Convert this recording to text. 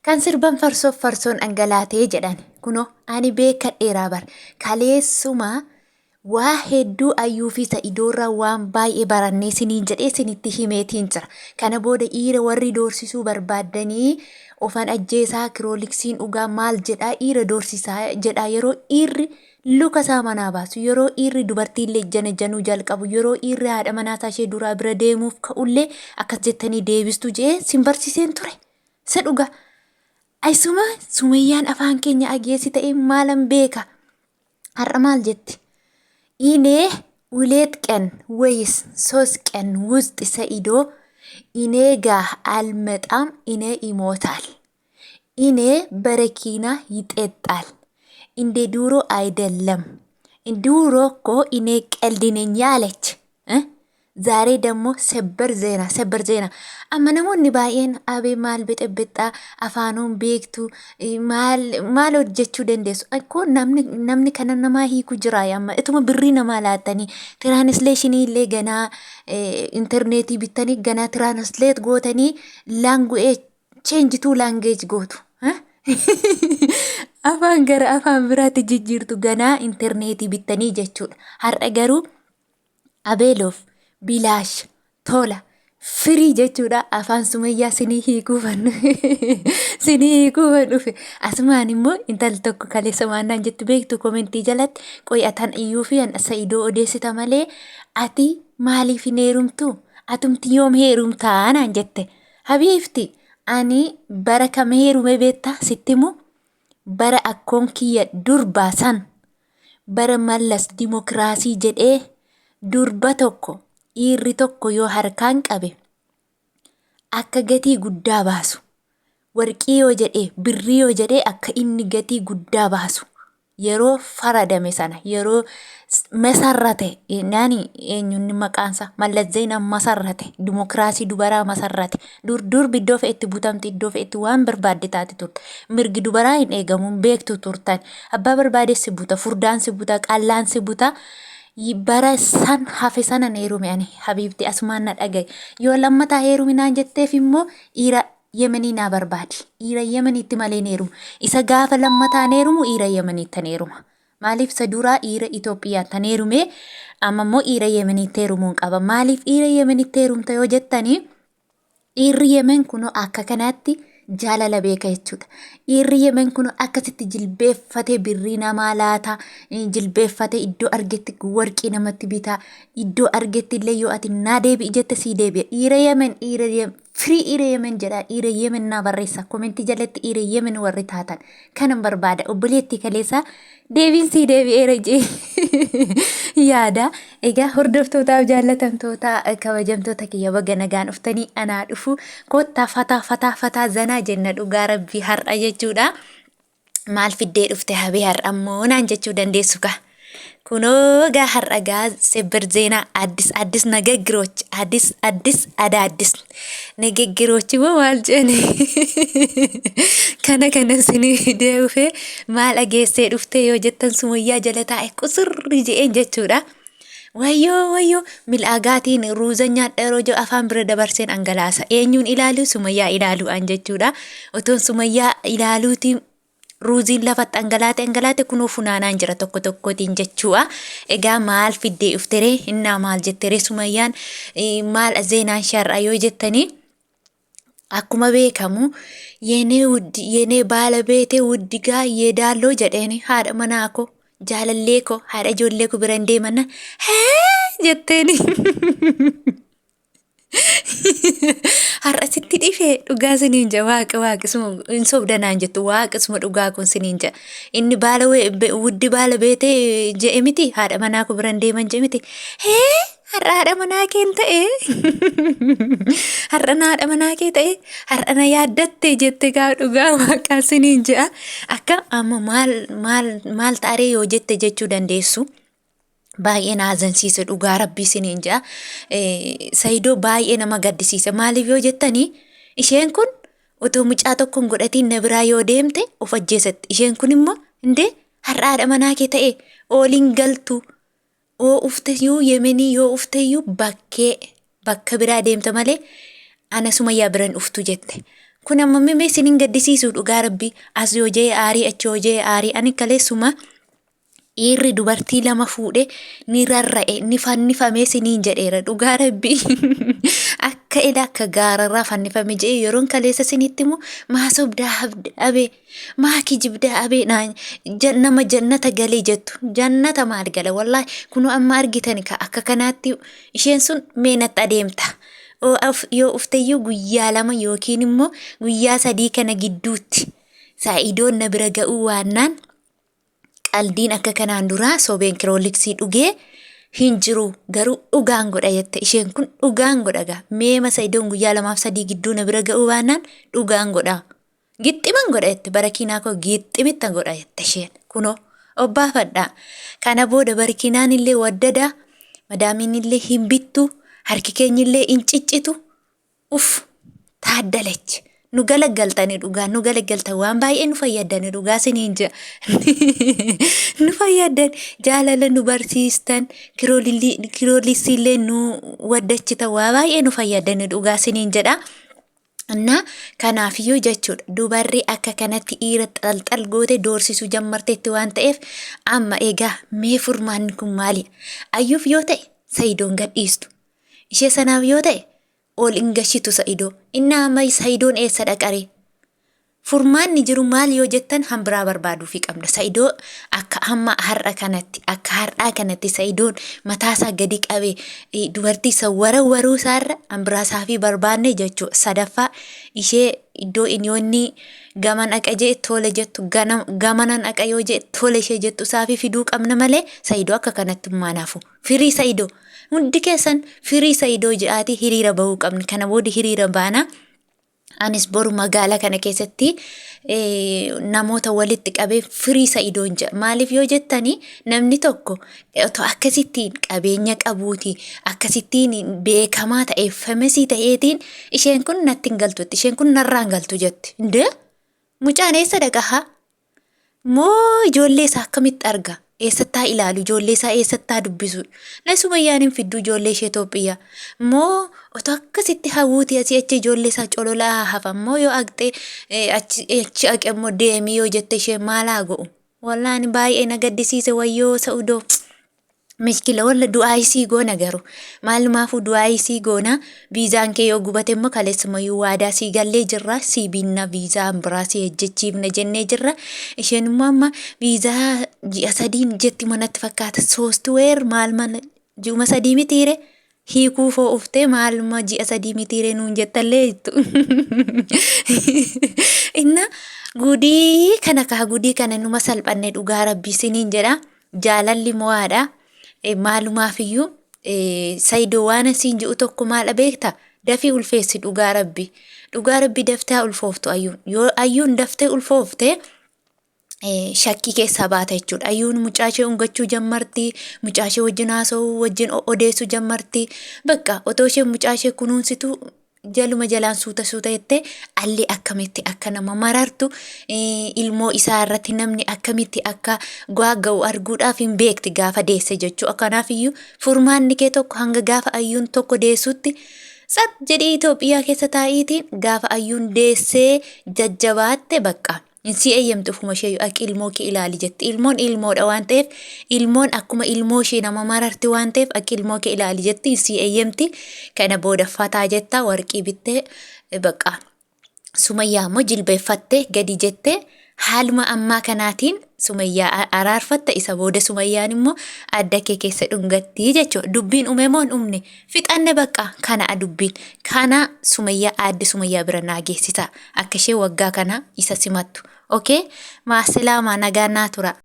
Kan sirban farsoon dhangalaatee jedhan kunoo ani beeka dheeraa bar kaleessuma waa hedduu Ayyuu fi Saidoorraa waan baay'ee barannee siniin jedhee sinitti himeetiin jira. Kana booda dhiira warri doorsisuu barbaaddanii ofan ajjeesaa kirooliksiin dhugaa maal jedhaa dhiira doorsisaa jedhaa yeroo dhiirri luka isaa manaa baasu yeroo dhiirri dubartiillee jana januu jalqabu yeroo dhiirri haadha manaasaa ishee duraa bira deemuuf ka'ullee akkas jettanii deebistu jee sin barsiiseen ture. Isa dhugaa. Aysuma Sumayyaan afaan keenya ageessi ta'e maalan beeka. Har'a maal jetti? Inee uleet qen wayis ሶስት ቀን ውስጥ ሰኢዶ እኔ ጋር አልመጣም እኔ ይሞታል እኔ በረኪና ይጠጣል እንደ ድሮ አይደለም ድሮ እኮ እኔ ቀልድ ነኝ አለች ዛሬ ደግሞ ሰበር ዜና አመነሞኒ ባየን አቤ ማል በጠበጣ አፋኑን ቤክቱ ማል ወጀቹ ደንደሱ እኮ namni kana nama hiiku jira yamma ituma birri nama laatani translation illee gana internet bitani gana translate gootani language change to language gootu afaan gara afaan biraatti jijjiirtu gana internet bitani jechuudha. Har'a garuu abeeloof bilaash tola firii jechuudha afaan Sumayyaa sinii hiikuufan dhufe asumaan immoo intalli tokko kaleessa maannaan jettu beektu komentii jalatti qoyatan Ayyuu fi Saidoo odeessita malee ati maaliif hin heerumtu atumti yoom heerumtaa naan jette habiifti ani bara kam heerume beektaa sittimu bara akkoon kiyya durbaasan bara mallas dimokiraasii jedhee durba tokko dhiirri tokko yoo harkaan qabe akka gatii guddaa baasu warqii yoo jedhee birrii yoo jedhee akka inni gatii guddaa baasu yeroo faradame sana yeroo masarrate nani eenyunni maqaansa mallas zeenaan masarrate dimokiraasii dubaraa masarrate durbi iddoo fe'etti butamti iddoo fe'etti waan barbaadde taate turte mirgi dubaraa hin eegamuun beektu turtan abbaa barbaadessi buta furdaansi buta qaallaansi buta. Bara san hafe sana heerume ani habiibti asumaan na dhagaye yoo lammataa heeruminaan jetteef immoo dhiira Yemenii naa barbaadi dhiira Yemeniitti malee heerumu isa gaafa lammataan heerumu dhiira Yemeniitti heeruma maaliif isa duraa dhiira Itoophiyaatti heerume amma immoo dhiira Yemeniitti heerumuun qaba maaliif dhiira Yemeniitti heerumta yoo jettanii dhiirri Yemen kunoo akka kanaatti jaalala beeka jechuudha. Dhiirri Yemen kun akkasitti jilbeeffatee birrii namaa laata jilbeeffatee iddoo argetti warqii namatti bitaa iddoo argetti illee yoo ati naa deebi'i jette sii deebi'a. Dhiira Yemen firii dhiira Yemen jedha dhiira Yemen naa barreessa komentii jalatti dhiira Yemen warri taatan kanan barbaada obboleettii kaleessa deebiin sii deebi'eera jee yaada. Egaa hordoftootaaf jaallatamtoota kabajamtoota kiyya baga nagaan dhuftanii anaa dhufu kottaa fataa zanaa jenna dhugaa rabbii har'a jechuudha. Maal fiddee dhufte habee har'a ammoo naan jechuu dandeessu ka. Kunoo gaa har'a gaa sebber zeenaa addis nagaggiroch addis adaddis nagaggirochi moo maal jedhani kana sinii deebi'ee maal ageessee dhufte yoo jettan Sumayyaa jala taa'e qusurri je'een jechuudha. Wayyoo mil'aagaatiin ruuza nyaadha yeroo jiru afaan bira dabarseen angalaasa eenyuun ilaalu Sumayyaa ilaalu an jechuudha. Otoon Sumayyaa ilaaluutiin ruuziin lafatti angalaate kunoo funaanaan jira tokko tokkotiin jechuudha. Egaa maal fiddee dhuftere innaa maal jettere Sumayyaan maal zeenaan shar'a yoo jettanii akkuma beekamu yenee baala beete wuddigaa yeedaaloo jedheeni haadha manaa koo jaalallee koo haadha ijoollee koo biran deemanna jetteeni har'a sitti dhifee dhugaa siniin jaa waaqisuma hin sobdanaan jettu waaqisuma dhugaa kun siniin jaa inni baala wuddi baala beetee je'e miti haadha manaa koo biran deeman je'e miti har'a haadha manaa kee ta'e har'a haadha manaa kee ta'e har'a na yaaddatte jette gaa dhugaa waaqaa siniin jaa akka amma maal taaree yoo jette jechuu dandeessu. Baay'ee na azansiise dhugaa rabbii siniin jaa Saidoo baay'ee nama gaddisiise maaliif yoo jettanii isheen kun otoo mucaa tokkoon godhatiin na biraa yoo deemte of ajjeesatti isheen kun immoo indee har'a haadha manaa kee ta'e ooliin galtu oo ufteyyuu Yemenii yoo ufteyyuu bakka biraa deemta malee ana Sumayyaa biran uftu jette kun amma mee sinin gaddisiisu dhugaa rabbi as yoo jee aarii achi yoo jee aarii ani kaleessuma dhiirri dubartii lama fuudhe ni rarra'e ni fannifamee siniin jedheera dhugaa rabbi akka ila akka gaararraa fannifame jedhee yeroon kaleessa sinitti immoo maasobdaa abee maa kijibdaa abee nama jannata galee jettu jannata maal gala wallaahi kunoo amma argitani ka akka kanaatti isheen sun meenatti adeemta. Yoo ufteyyuu guyyaa lama yookiin immoo guyyaa sadii kana gidduutti Saidoon na bira ga'uu waannaan qaldiin akka kanaan duraa sobeen kirooliksii dhugee hin jiru garuu dhugaan godha jette isheen kun dhugaan godha meema Saidoon guyyaa lamaaf sadii gidduu na bira ga'uu waannaan dhugaan godha gixximan godha jette barakiinaa koo gixximitta godha jette isheen kunoo obbaafadha kana booda barakiinaan illee waddada madaamiin illee hin bittu harki keenya illee hin ciccitu taaddalachi nu galagaltani dhugaa nu galagalta waan baay'ee nu fayyadani dhugaa siniin jira nu fayyadan jaalala nu barsiistan kiroolisi illee nu waddachita waa baay'ee nu fayyadani dhugaa siniin jedha. Anna kanaafiyyuu jechuudha dubarri akka kanatti dhiira xalxal goote doorsisuu jammarteetti waan ta'eef amma egaa mee furmaanni kun maali? Ayyuuf yoo ta'e Saidoon gadhiistu ishee sanaaf yoo ta'e ol hin gashitu Saidoo inni amma Saidoon eessa dhaqare furmaanni jiru maal yoo jettan hambiraa barbaaduu fi qabda Saidoo akka amma har'a kanatti akka har'aa kanatti Saidoon mataasaa gadi qabee dubartii isa waruu isaarra hambiraa isaa fi barbaanne jechuudha. Sadaffaa ishee iddoo inni gaman aqa jee tole jettu gamanan aqa yoo jee tole ishee jettu isaa fi fiduu qabna malee Saidoo akka kanatti maanaafu firii Saidoo hundi keessan firii Saidoo jedhaati hiriira bahuu qabni kana booda hiriira baana. Anis boru magaalaa kana keessatti namoota walitti qabee firii Saidoon jedha maaliif yoo jettani namni tokko otoo akkasittiin qabeenya qabuuti akkasittiin beekamaa ta'eef famesii ta'eetiin isheen kun natti hin galtutti isheen kun narraa hin galtu jetti indee mucaan eessa dhaqaha moo ijoollee isaa akkamitti arga eessattaa ilaalu ijoollee isaa eessattaa dubbisu na Sumayyaan hin fiddu ijoollee ishee Itoophiyaa moo otoo akkasitti hawwuuti asii achi ijoollee isaa cololaa hafan moo yoo agxee achi aqe immoo deemii yoo jette ishee maalaa go'u wallaan baay'ee na gaddisiise wayyoo Saidoo mishkila walla du'aayisii goona garuu maalumaafu du'aayisii goona viizaan kee yoo gubate immoo kaleessumayyuu waadaa sii gallee jirra sii binna viizaan biraa sii ejjechiifna jennee jirra isheen immoo amma viizaa ji'a sadiin jetti manatti fakkaata sooftiweer maal mana ji'uma sadii mitiire hiikuu foo uftee maaluma ji'a sadii mitiire nuun jettallee jettu inna gudii kana numa salphanne dhugaa rabbii siniin jedha jaalalli mo'aadha. Maalumaafiyyuu Saidoo waan asiin ji'u tokko maal beekta dafii ulfeessi dhugaa rabbi daftaa ulfooftu Ayyuun yoo Ayyuun daftee ulfoofte shakkii keessaa baata jechuudha. Ayyuun mucaashee ungachuu jammarti mucaashee wajjin haasa'uu wajjin odeessuu jammarti bakka otoo ishee mucaashee kunuunsitu jaluma jalaan suuta jettee allee akkamitti akka nama marartu ilmoo isaa irratti namni akkamitti akka gwaaga'u arguudhaaf hin beekti gaafa deesse jechuu kanaafiyyu furmaanni kee tokko hanga gaafa Ayyuun tokko deessutti sat jedhii Itoophiyaa keessa taa'iitiin gaafa Ayyuun deessee jajjabaatte bakka insi eeyyamtu ufuma ishee akka ilmoo kee ilaali jetti ilmoon ilmoodha waan ta'eef ilmoon akkuma ilmoo ishee nama mararti waan ta'eef akka ilmoo kee ilaali jetti insi eeyyamti kana booda fataa jetta warqii bittee bakka Sumayyaa immoo jilbeeffattee gadi jettee haaluma ammaa kanaatiin Sumayyaa araarfatta isa booda Sumayyaan immoo adda kee keessa dhungatti jechuudha dubbiin uumemoon uumne fixanne bakka kana dubbiin kana Sumayyaa adda Sumaayyaa bira naageessisa akka ishee waggaa kana isa simattu okay maasalaamaa nagaa naa tura.